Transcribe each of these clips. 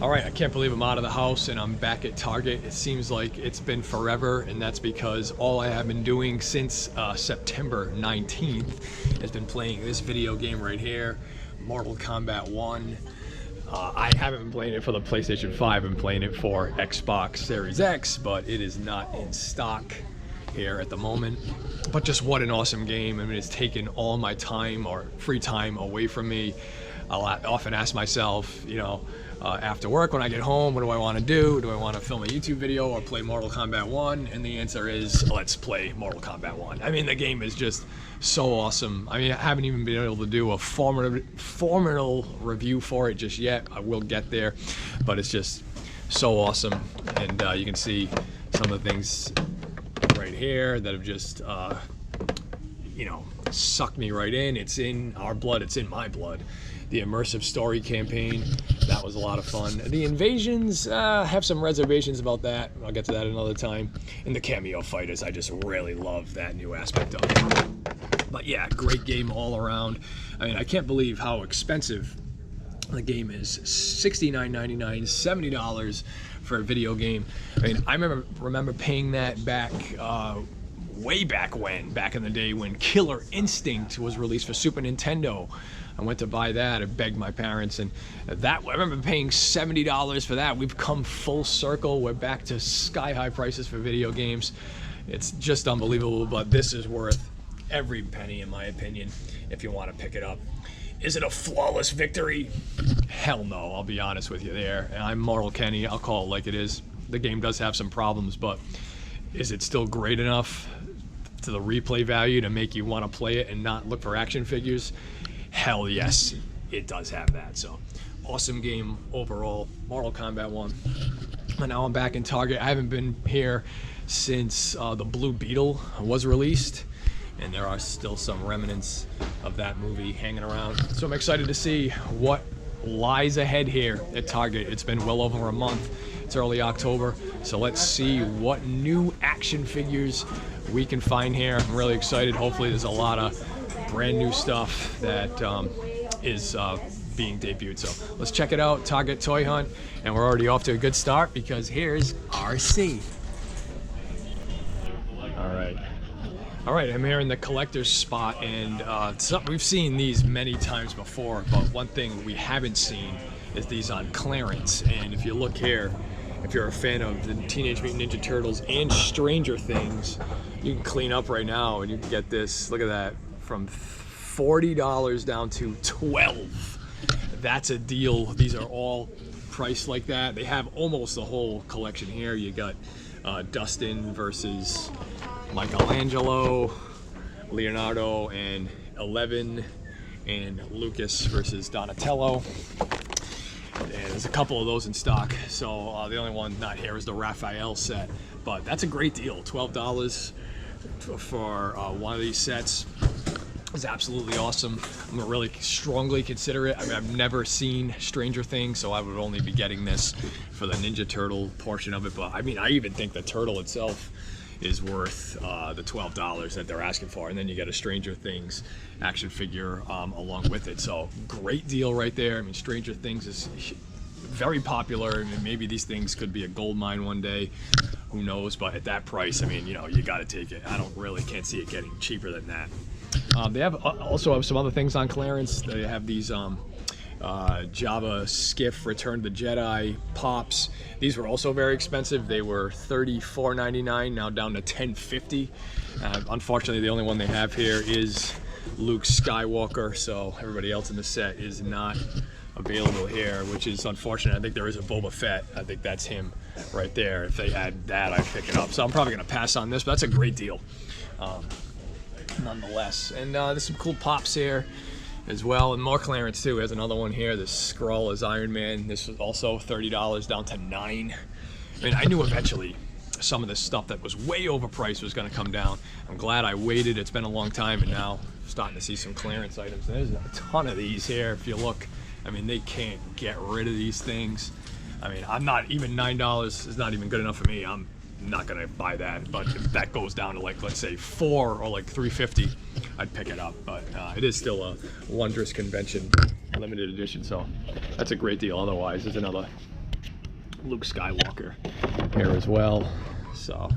All right, I can't believe I'm out of the house and I'm back at Target. It seems like it's been forever, and that's because all I have been doing since September 19th has been playing this video game right here, Mortal Kombat 1. I haven't been playing it for the PlayStation 5, I've been playing it for Xbox Series X, but it is not in stock here at the moment. But just what an awesome game. I mean, it's taken all my time or free time away from me. I'll often ask myself, you know, after work when I get home, what do I want to do? Do I want to film a YouTube video or play Mortal Kombat 1? And the answer is, let's play Mortal Kombat 1. I mean, the game is just so awesome. I mean, I haven't even been able to do a formal review for it just yet. I will get there, but it's just so awesome. And you can see some of the things right here that have just, you know, sucked me right in. It's in our blood, it's in my blood. The immersive story campaign, that was a lot of fun. The invasions, have some reservations about that. I'll get to that another time. And the cameo fighters, I just really love that new aspect of it. But yeah, great game all around. I mean, I can't believe how expensive the game is. $69.99, $70 for a video game. I mean, I remember paying that back, way back in the day when Killer Instinct was released for Super Nintendo. I went to buy that. I begged my parents, and that I remember paying $70 for that. We've come full circle. We're back to sky-high prices for video games. It's just unbelievable, but this is worth every penny, in my opinion, if you want to pick it up. Is it a flawless victory? Hell no, I'll be honest with you there. I'm Mortal Kenny. I'll call it like it is. The game does have some problems, but is it still great enough to the replay value to make you want to play it and not look for action figures? Hell yes, it does have that. So awesome game overall, Mortal Kombat 1. And now I'm back in Target. I haven't been here since the Blue Beetle was released, and there are still some remnants of that movie hanging around. So I'm excited to see what lies ahead here at Target. It's been well over a month. It's early October, so let's see what new action figures we can find here. I'm really excited. Hopefully there's a lot of brand new stuff that is being debuted. So let's check it out, Target Toy Hunt, and we're already off to a good start because here's RC. All right, I'm here in the collector's spot, and we've seen these many times before, but one thing we haven't seen is these on clearance. And if you look here, if you're a fan of the Teenage Mutant Ninja Turtles and Stranger Things, you can clean up right now and you can get this, look at that, from $40 down to $12. That's a deal. These are all priced like that. They have almost the whole collection here. You got Dustin versus Michelangelo, Leonardo and Eleven, and Lucas versus Donatello. And there's a couple of those in stock. So the only one not here is the Raphael set, but that's a great deal. $12 for one of these sets is absolutely awesome. I'm gonna really strongly consider it. I mean, I've never seen Stranger Things, so I would only be getting this for the Ninja Turtle portion of it. But I mean, I even think the turtle itself is worth the $12 that they're asking for, and then you get a Stranger Things action figure along with it. So great deal right there. I mean, Stranger Things is very popular. I mean, maybe these things could be a gold mine one day, who knows? But at that price, I mean, you know, you got to take it. Can't see it getting cheaper than that. They also have some other things on clearance. They have these Jabba Skiff Return to the Jedi pops. These were also very expensive. They were $34.99, now down to $10.50. Unfortunately, the only one they have here is Luke Skywalker, so everybody else in the set is not available here, which is unfortunate. I think there is a Boba Fett. I think that's him right there. If they had that, I'd pick it up. So I'm probably going to pass on this, but that's a great deal nonetheless. And there's some cool pops here as well, and more clearance too. There's another one here. This Skrull is Iron Man. This was also $30 down to $9. I mean, I knew eventually some of this stuff that was way overpriced was going to come down. I'm glad I waited. It's been a long time, and now I'm starting to see some clearance items. There's a ton of these here. If you look, I mean, they can't get rid of these things. I mean, I'm not even $9 is not even good enough for me. I'm not gonna buy that, but if that goes down to, like, let's say $4 or like $3.50, I'd pick it up. But it is still a wondrous convention limited edition, so that's a great deal. Otherwise, there's another Luke Skywalker here as well. So,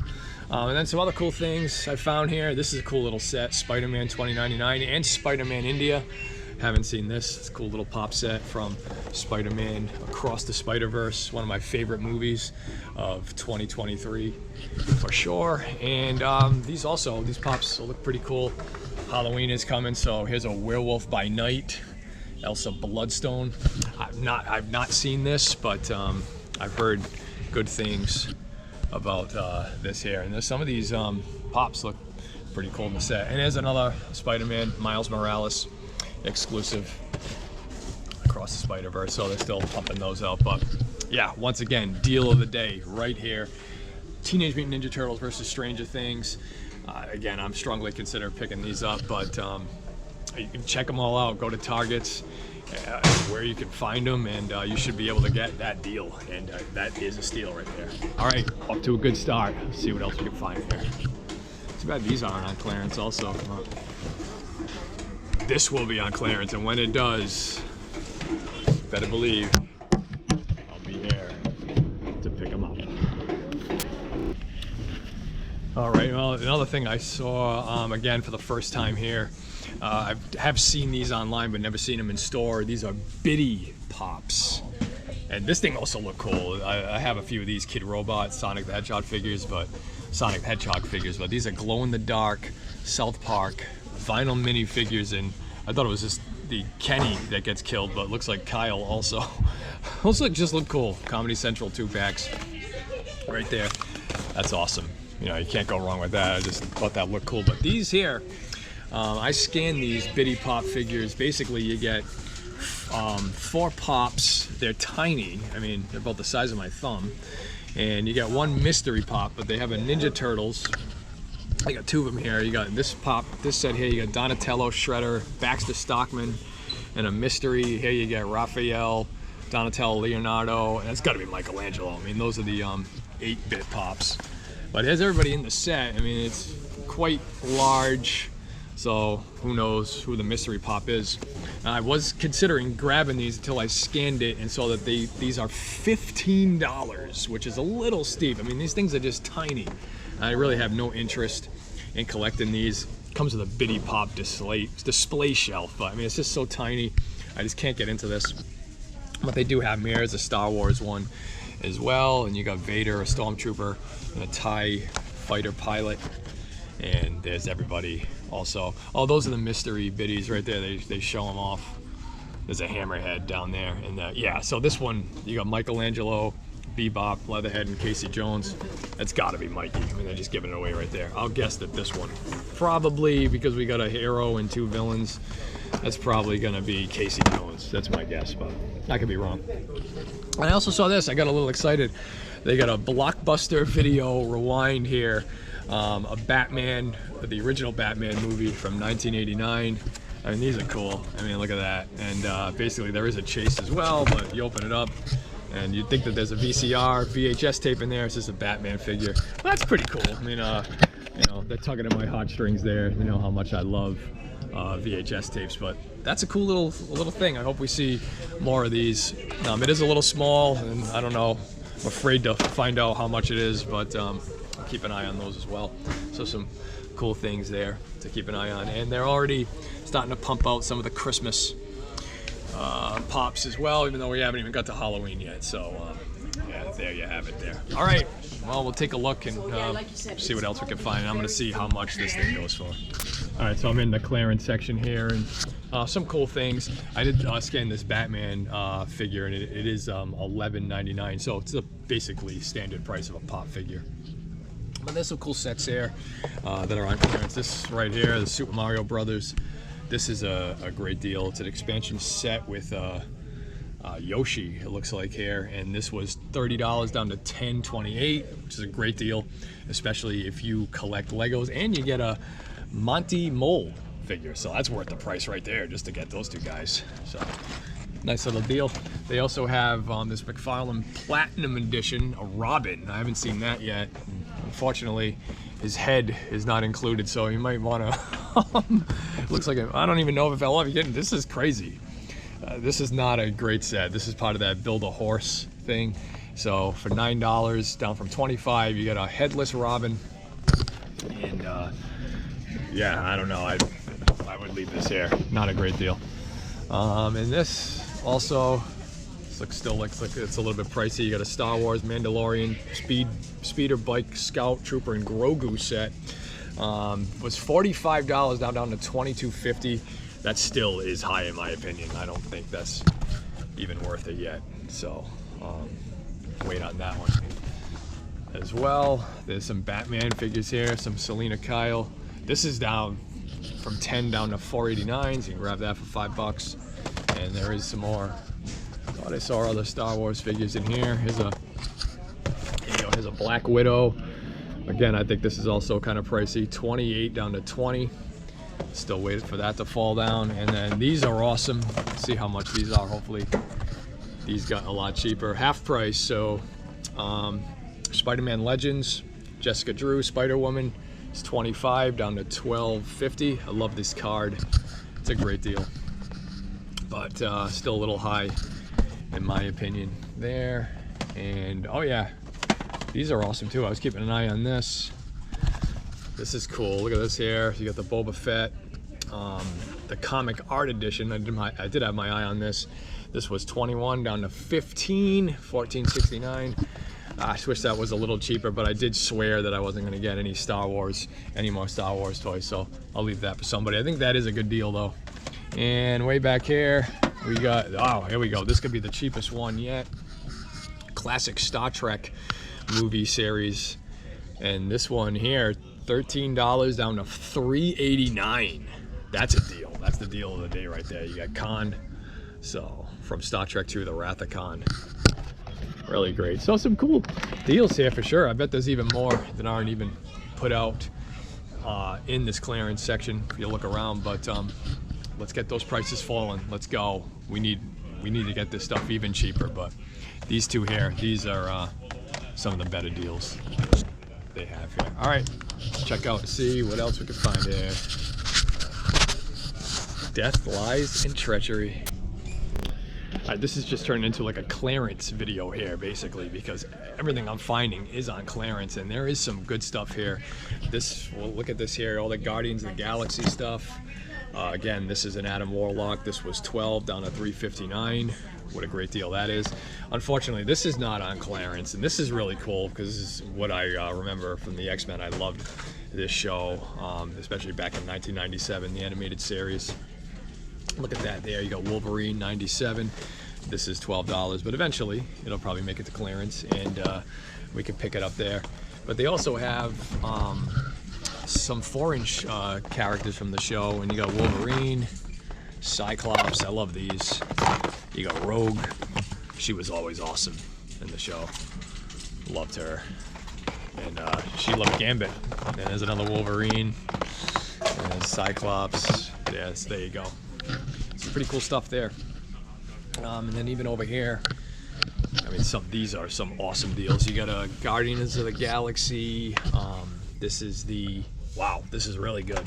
and then some other cool things I found here. This is a cool little set, Spider-Man 2099 and Spider-Man India. Haven't seen this. It's a cool little pop set from Spider-Man Across the Spider-Verse, one of my favorite movies of 2023 for sure. And these pops look pretty cool. Halloween is coming, so here's a Werewolf by Night, Elsa Bloodstone. I've not seen this, but I've heard good things about this here. And there's some of these pops look pretty cool in the set. And there's another Spider-Man, Miles Morales exclusive, Across the Spider-Verse, so they're still pumping those out. But yeah, once again, deal of the day right here. Teenage Mutant Ninja Turtles versus Stranger Things. Again, I'm strongly considering picking these up, but you can check them all out. Go to Targets, where you can find them, and you should be able to get that deal. And that is a steal right there. All right, up to a good start. Let's see what else we can find here. Too bad these aren't on clearance also. Come on. This will be on clearance, and when it does, better believe I'll be here to pick them up. All right, well, another thing I saw, again, for the first time here, I have seen these online, but never seen them in store. These are Biddy Pops. And this thing also looked cool. I have a few of these Kid Robot, Sonic the Hedgehog figures, but these are glow-in-the-dark South Park vinyl minifigures, and I thought it was just the Kenny that gets killed, but it looks like Kyle also. Those just look cool. Comedy Central 2-packs right there. That's awesome. You know, you can't go wrong with that. I just thought that looked cool. But these here, I scanned these Biddy Pop figures. Basically, you get 4 pops. They're tiny. I mean, they're about the size of my thumb. And you get 1 mystery pop, but they have a Ninja Turtles. I got 2 of them here. You got this set here. You got Donatello, Shredder, Baxter Stockman, and a mystery. Here you get Raphael, Donatello, Leonardo, and it's got to be Michelangelo. I mean, those are the 8-bit pops. But there's everybody in the set. I mean, it's quite large, so who knows who the mystery pop is. I was considering grabbing these until I scanned it and saw that these are $15, which is a little steep. I mean, these things are just tiny. I really have no interest in collecting these. Comes with a Biddy Pop display shelf, but I mean, it's just so tiny. I just can't get into this. But they do have them here. There's a Star Wars one as well, and you got Vader, a Stormtrooper, and a TIE fighter pilot. And there's everybody also. Oh, those are the mystery biddies right there. They show them off. There's a Hammerhead down there. And yeah, so this one, you got Michelangelo, Bebop, Leatherhead, and Casey Jones. That's got to be Mikey. I mean, they're just giving it away right there. I'll guess that this one, probably because we got a hero and 2 villains, that's probably going to be Casey Jones. That's my guess, but I could be wrong. And I also saw this. I got a little excited. They got a Blockbuster Video Rewind here. A Batman, the original Batman movie from 1989. I mean, these are cool. I mean, look at that. And basically, there is a chase as well, but you open it up, and you'd think that there's a VCR, VHS tape in there. It's just a Batman figure. Well, that's pretty cool. I mean, you know, they're tugging at my heartstrings there. You know how much I love VHS tapes, but that's a cool little thing. I hope we see more of these. It is a little small, and I don't know. I'm afraid to find out how much it is, but I'll keep an eye on those as well. So some cool things there to keep an eye on, and they're already starting to pump out some of the Christmas pops as well, even though we haven't even got to Halloween yet. So yeah, there you have it there. All right, well, we'll take a look and see what else we can find. I'm going to see how much this thing goes for. All right, so I'm in the clearance section here, and some cool things. I did scan this Batman figure, and it is $11.99, so it's basically standard price of a pop figure. But there's some cool sets here that are on clearance. This right here, the Super Mario Brothers. This is a great deal. It's an expansion set with Yoshi, it looks like here, and this was $30 down to $10.28, which is a great deal, especially if you collect Legos, and you get a Monty Mole figure, so that's worth the price right there just to get those 2 guys. So nice little deal. They also have this McFarlane Platinum Edition, a Robin. I haven't seen that yet. Unfortunately, his head is not included, so you might want to. Looks like I don't even know if it fell off. This is crazy. This is not a great set. This is part of that Build a Horse thing, So for $9, down from $25, you get a headless Robin. And yeah, I don't know. I would leave this here. Not a great deal. And this also still looks like it's a little bit pricey. You got a Star Wars Mandalorian Speeder Bike Scout Trooper and Grogu set. Was $45, now down to $22.50. That still is high in my opinion. I don't think that's even worth it yet. So wait on that one as well. There's some Batman figures here, some Selena Kyle. This is down from 10 down to $4.89, so you can grab that for $5. And there is some more. Thought I saw other Star Wars figures in here. Here's a Black Widow. Again, I think this is also kind of pricey. 28 down to 20. Still waiting for that to fall down. And then these are awesome. Let's see how much these are. Hopefully these got a lot cheaper. Half price. So Spider-Man Legends, Jessica Drew, Spider-Woman. It's 25 down to $12.50. I love this card. It's a great deal. But still a little high in my opinion there. And oh yeah, these are awesome too. I was keeping an eye on this. This is cool. Look at this here. You got the Boba Fett, the comic art edition. I did have my eye on this. This was 21 down to 15, $14.69. I wish that was a little cheaper, but I did swear that I wasn't going to get any more Star Wars toys, so I'll leave that for somebody. I think that is a good deal though. And way back here, we got, oh, here we go. This could be the cheapest one yet. Classic Star Trek movie series. And this one here, $13 down to $3.89. That's a deal. That's the deal of the day right there. You got Khan. So from Star Trek II, The Wrath of Khan. Really great. So some cool deals here for sure. I bet there's even more that aren't even put out in this clearance section if you look around. But let's get those prices falling. Let's go. We need to get this stuff even cheaper. But these two here, these are some of the better deals they have here. All right, check out and see what else we can find here. Death, Lies, and Treachery. All right, this is just turning into like a clearance video here, basically, because everything I'm finding is on clearance, and there is some good stuff here. Well, look at this here, all the Guardians of the Galaxy stuff. Again, this is an Adam Warlock. This was 12 down to $3.59. What a great deal that is. Unfortunately, this is not on clearance, and this is really cool because this is what I remember from the X-Men. I loved this show, especially back in 1997, the animated series. Look at that there. You got Wolverine 97. This is $12, but eventually it'll probably make it to clearance, and we can pick it up there. But they also have some foreign characters from the show, and you got Wolverine, Cyclops. I love these. You got Rogue. She was always awesome in the show. Loved her. And she loved Gambit. And there's another Wolverine. And Cyclops. Yes, there you go. Some pretty cool stuff there. And then even over here, I mean, these are some awesome deals. You got a Guardians of the Galaxy. This is this is really good.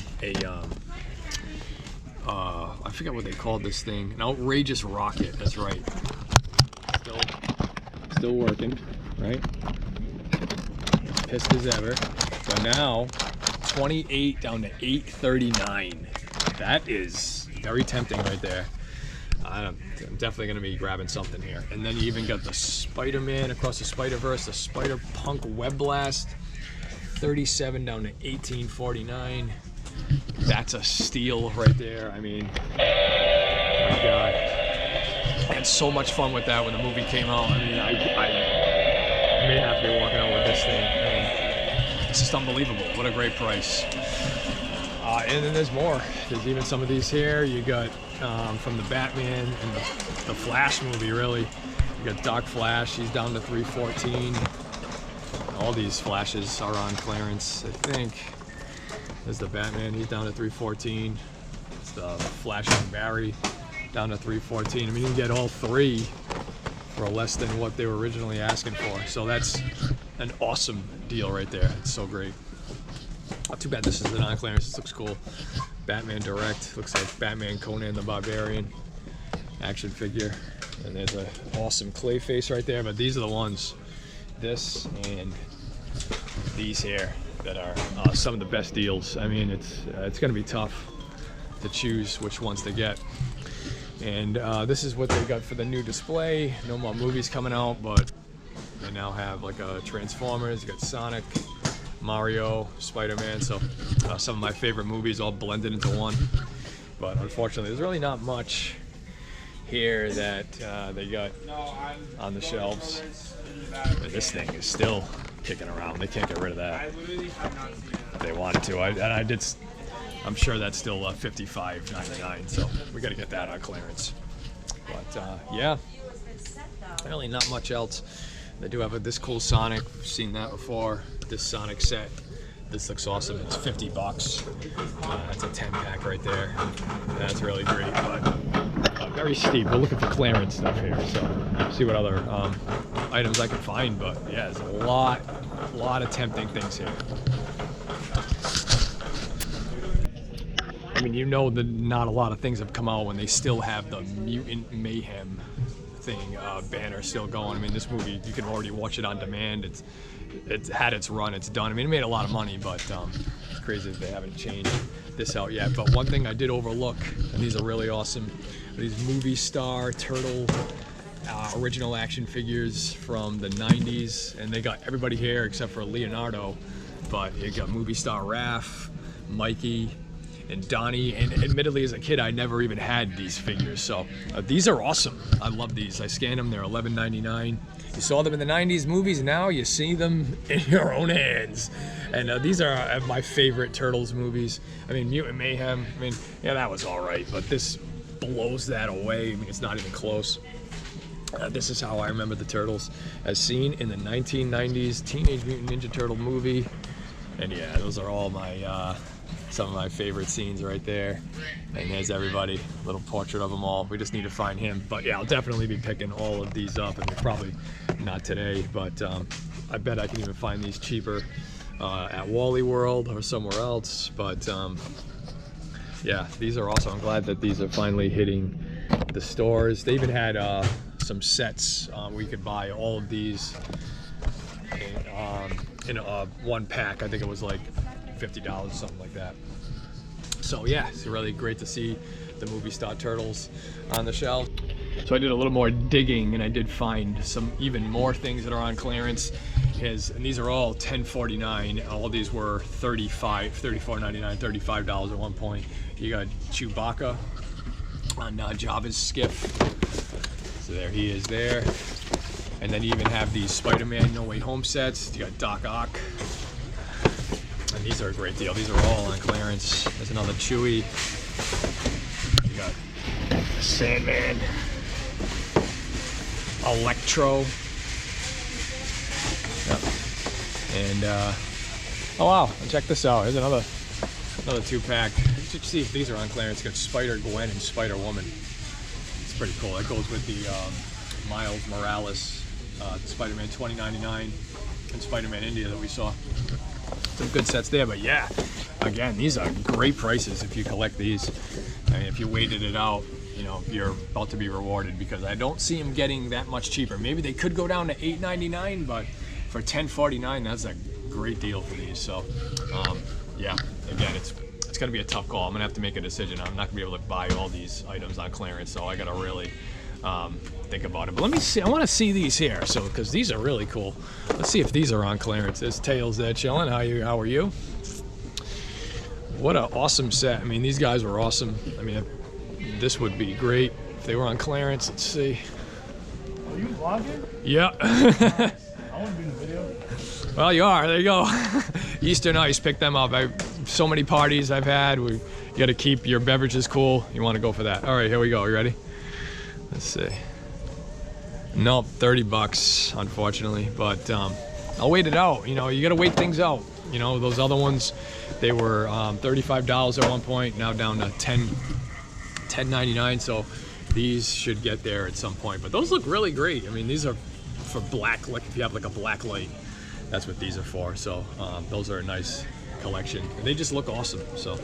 I forget what they called this thing. An outrageous rocket. That's right. Still working, right? Pissed as ever. So now, 28 down to $8.39. That is very tempting right there. I'm definitely going to be grabbing something here. And then you even got the Spider-Man Across the Spider-Verse, the Spider-Punk Web Blast, 37 down to $18.49. That's a steal right there. I mean, my God. I had so much fun with that when the movie came out. I mean, I may have to be walking out with this thing. I mean, it's just unbelievable. What a great price. And then there's more. There's even some of these here. You got from the Batman and the Flash movie, really. You got Dark Flash. He's down to $3.14. All these Flashes are on clearance, I think. There's the Batman. He's down to $3.14. It's the Flash and Barry down to $3.14. I mean, you can get all three for less than what they were originally asking for. So that's an awesome deal right there. It's so great. Not too bad this is the non-clearance. This looks cool. Batman Direct. Looks like Batman Conan the Barbarian action figure. And there's an awesome clay face right there, but these are the ones, this and these here, that are some of the best deals. I mean, it's gonna be tough to choose which ones to get. And this is what they got for the new display. No more movies coming out, but they now have like a Transformers, you got Sonic, Mario, Spider-Man, so some of my favorite movies all blended into one. But unfortunately, there's really not much here that they got on the shelves. But this thing is still kicking around. They can't get rid of that if they wanted to. I'm sure that's still $55.99, so we got to get that on clearance. But yeah, really not much else. They do have this cool Sonic. We've seen that before. This Sonic set. This looks awesome. It's $50. That's a 10-pack right there. That's really great, but very steep. We're looking for clearance stuff here, so see what other items I can find. But yeah, there's a lot of tempting things here. I mean, you know that not a lot of things have come out when they still have the Mutant Mayhem thing banner still going. I mean, this movie, you can already watch it on demand. It's had its run, it's done. I mean, it made a lot of money, but it's crazy that they haven't changed this out yet. But one thing I did overlook, and these are really awesome, these movie star turtle original action figures from the 90s, and they got everybody here except for Leonardo, but you got movie star Raph, Mikey, and Donnie, and admittedly as a kid I never even had these figures, so these are awesome. I love these. I scanned them, they're $11.99. You saw them in the 90s movies, now you see them in your own hands. And these are my favorite Turtles movies. I mean, Mutant Mayhem, I mean, yeah, that was all right, but this blows that away. I mean, it's not even close. This is how I remember the Turtles, as seen in the 1990s Teenage Mutant Ninja Turtle movie. And yeah, those are all my some of my favorite scenes right there. And there's everybody, little portrait of them all. We just need to find him. But yeah, I'll definitely be picking all of these up. I mean, probably not today, but I bet I can even find these cheaper at Wally World or somewhere else. But yeah, these are awesome. I'm glad that these are finally hitting the stores. They even had some sets where you could buy all of these in one pack. I think it was like $50, something like that. So yeah, it's really great to see the movie star Turtles on the shelf. So I did a little more digging and I did find some even more things that are on clearance. And these are all $10.49. All these were $34.99, $35 at one point. You got Chewbacca on Jabba's skiff. So there he is there. And then you even have these Spider-Man No Way Home sets. You got Doc Ock. And these are a great deal. These are all on clearance. There's another Chewie. You got the Sandman. Electro. Yep. And oh wow, check this out. Here's another 2-pack. You should see if these are on clearance. It's got Spider-Gwen and Spider-Woman. It's pretty cool. That goes with the Miles Morales Spider-Man 2099 and Spider-Man India that we saw. Some good sets there, but yeah, again, these are great prices if you collect these. I mean, if you waited it out, you know, you're about to be rewarded, because I don't see them getting that much cheaper. Maybe they could go down to $8.99, but for $10.49, that's a great deal for these. So yeah, again, it's gonna be a tough call. I'm gonna have to make a decision. I'm not gonna be able to buy all these items on clearance, so I gotta really think about it. But let me see, I want to see these here, so because these are really cool. Let's see if these are on clearance. There's Tails there chilling. How are you? What an awesome set. I mean, these guys were awesome. I mean, this would be great if they were on clearance. Let's see. Are you vlogging? Yeah. I want to be in the video. Well, you are. There you go. Eastern Ice, pick them up. So many parties I've had. You got to keep your beverages cool. You want to go for that. All right, here we go. You ready? Let's see. Nope, $30, unfortunately. But I'll wait it out. You know, you got to wait things out. You know, those other ones, they were $35 at one point. Now down to $10.99. So these should get there at some point. But those look really great. I mean, these are for black. Like if you have like a black light, that's what these are for. So those are a nice collection. They just look awesome. So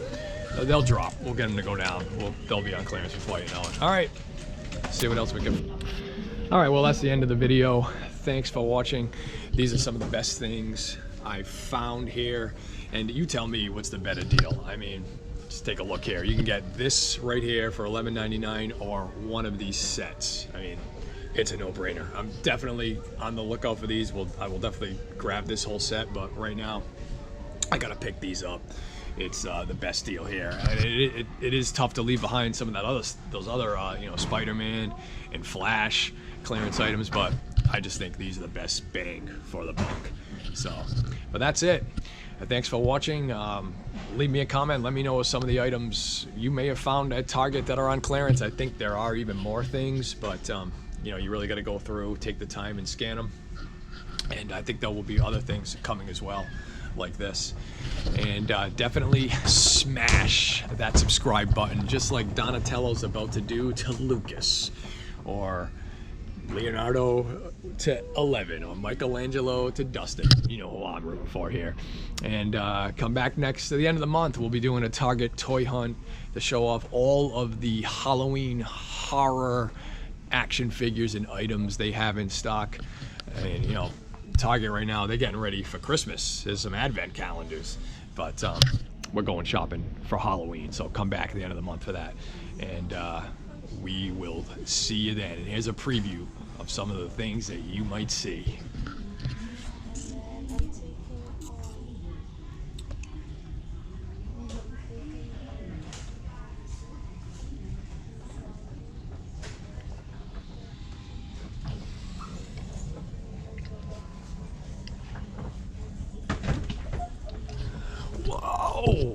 they'll drop. We'll get them to go down. They'll be on clearance before you know it. All right. See what else we can. All right, well, that's the end of the video. Thanks for watching. These are some of the best things I've found here. And you tell me what's the better deal. I mean, just take a look here. You can get this right here for $11.99 or one of these sets. I mean, it's a no-brainer. I'm definitely on the lookout for these. I will definitely grab this whole set, but right now, I gotta pick these up. It's the best deal here. It is tough to leave behind some of those other you know, Spider-Man and Flash clearance items, but I just think these are the best bang for the buck. So, but that's it. Thanks for watching. Leave me a comment. Let me know some of the items you may have found at Target that are on clearance. I think there are even more things, but you know, you really got to go through, take the time and scan them. And I think there will be other things coming as well, like this. And definitely smash that subscribe button, just like Donatello's about to do to Lucas, or Leonardo to 11, or Michelangelo to Dustin. You know who I'm rooting for here. And come back next to the end of the month. We'll be doing a Target toy hunt to show off all of the Halloween horror action figures and items they have in stock. And you know, Target right now, they're getting ready for Christmas. There's some advent calendars, but we're going shopping for Halloween, so come back at the end of the month for that. And we will see you then. And here's a preview of some of the things that you might see. Whoa!